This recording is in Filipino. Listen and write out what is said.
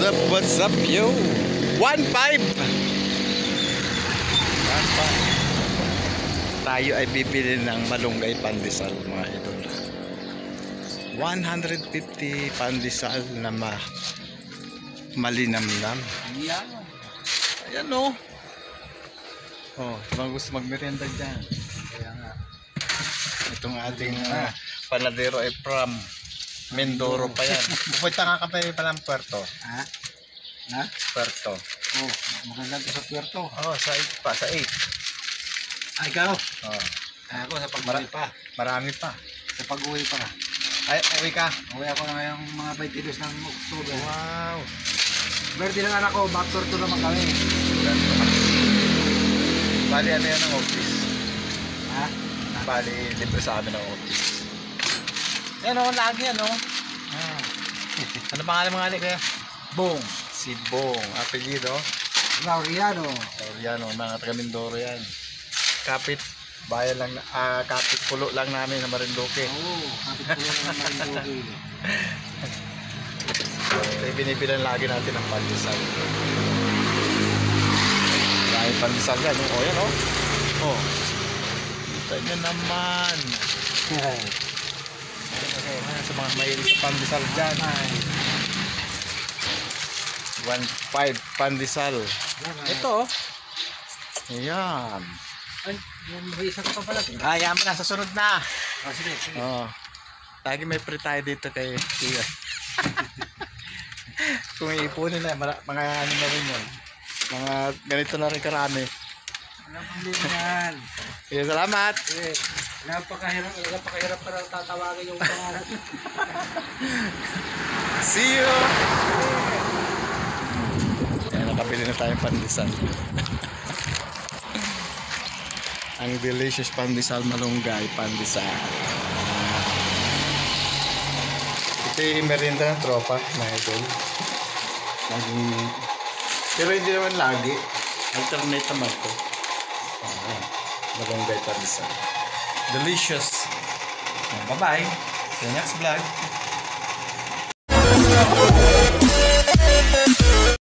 What's up, yo? 1.5 tayo ay bibili ng malunggay pandesal, mga idol. 150 pandesal na malinamnam. Ayan o. Oh, bang gusto magmerienda dyan. Kaya nga. Itong ating panadero ay from Mindoro pa yan. Pupunta nga kami palang Puerto. Ha? Ha? Puerto. Oh, maganda sa Puerto. Oh, sa 8 pa, sa 8. Ay, ikaw? Oh. Ako sa pag-uwi pa. Marami pa. Sa pag-uwi pa. Ay, uwi ka? Uwi ako na ngayong mga 22 ng October. Wow. Birthday ng anak ko, back tour naman kami. Bali, ano yan ang office? Ha? Bali, libre sa amin ang office. Yan o, lagi yan o. Ano pangalan mga kaya? Bong. Si Bong. Apelido? Laureano. Laureano, mga taga Mindoro yan. Kapit bayan lang, kapit pulo lang namin sa Marinduque. Oo, kapit ko lang ng Marinduque. So, binibilan lagi natin ang pandesal. Dahil pandesal yan. O, yan o. O. Kita nyo naman. Sa mga mahilig sa pandesal dyan. 1.5 pandesal. Ito o. Ayan. Ay, may isa ka pa pala. Ayan mo na, sa sunod na. Oh, sige, sige. Oh. Lagi may pre tayo dito kay Kuya. Kung iipunin na, mga ano na rin yun. Mga ganito na rin karami. Walang problema yan. Sige, salamat. Eh, napakahirap pa lang tatawagin yung pangalan. See you. Ayan, nakapili na tayong pandesal. Ang delicious pandesal malunggay pandesal. Ito yung merienda ng tropa, mga idol. Pero hindi naman lagi. Alternate naman ito. Malunggay pandesal. Delicious. Bye-bye. See you next vlog.